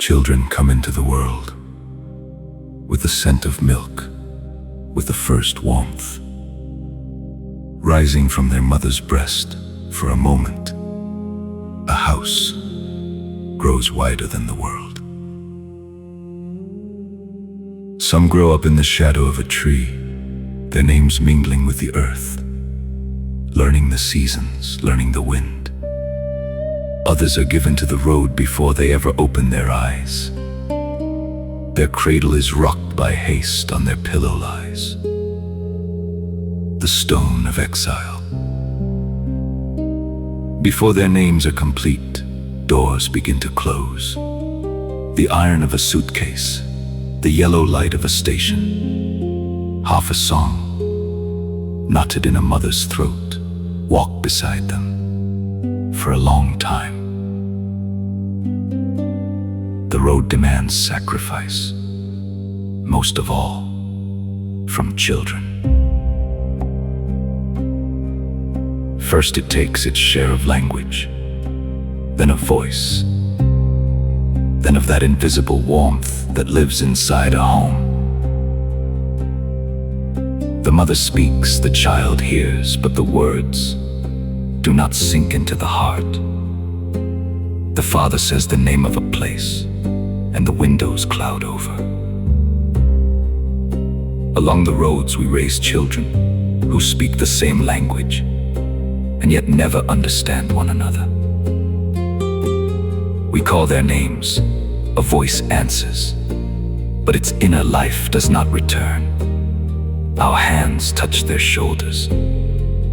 Children come into the world with the scent of milk, with the first warmth, rising from their mother's breast for a moment. A house grows wider than the world. Some grow up in the shadow of a tree, their names mingling with the earth, learning the seasons, learning the wind. Others are given to the road before they ever open their eyes. Their cradle is rocked by haste, on their pillow lies the stone of exile. Before their names are complete, doors begin to close. The iron of a suitcase, the yellow light of a station, half a song, knotted in a mother's throat, walk beside them for a long time. The road demands sacrifice, most of all from children. First it takes its share of language, then of voice, then of that invisible warmth that lives inside a home. The mother speaks, the child hears, but the words do not sink into the heart. The father says the name of a place, and the windows cloud over. Along the roads we raise children who speak the same language, and yet never understand one another. We call their names, a voice answers, but its inner life does not return. Our hands touch their shoulders,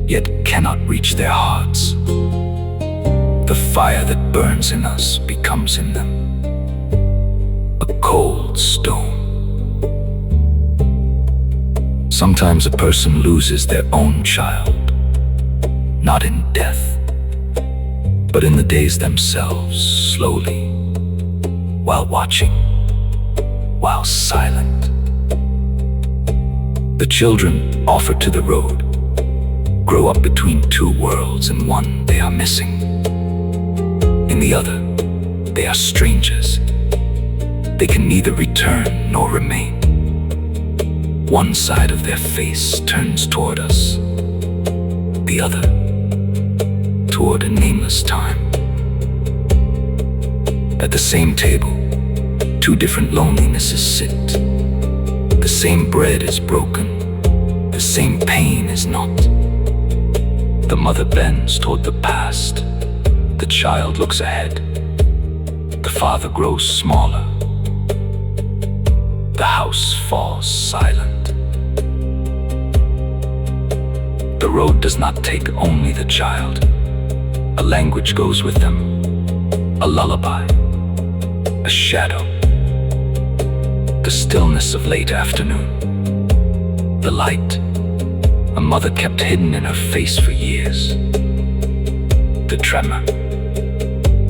yet cannot reach their hearts. The fire that burns in us becomes in them a cold stone. Sometimes a person loses their own child, not in death, but in the days themselves, slowly, while watching, while silent. The children offered to the road grow up between two worlds. In one they are missing, in the other they are strangers. They can neither return nor remain. One side of their face turns toward us, the other toward a nameless time. At the same table, two different lonelinesses sit. The same bread is broken, the same pain is not. The mother bends toward the past, the child looks ahead. The father grows smaller, the house falls silent. The road does not take only the child. A language goes with them, a lullaby, a shadow, the stillness of late afternoon, the light a mother kept hidden in her face for years, the tremor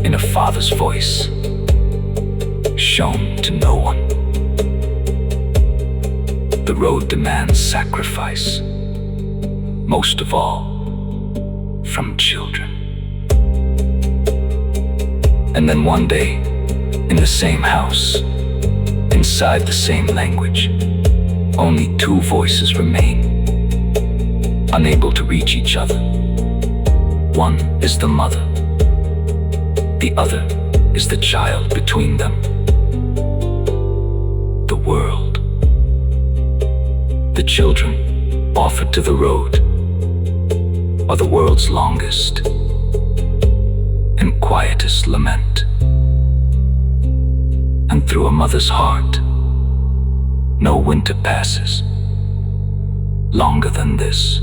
in a father's voice, shown to no one. The road demands sacrifice, most of all from children. And then one day, in the same house, inside the same language, only two voices remain, unable to reach each other. One is the mother, the other is the child between them. The world. The children offered to the road are the world's longest and quietest lament. And through a mother's heart, no winter passes longer than this.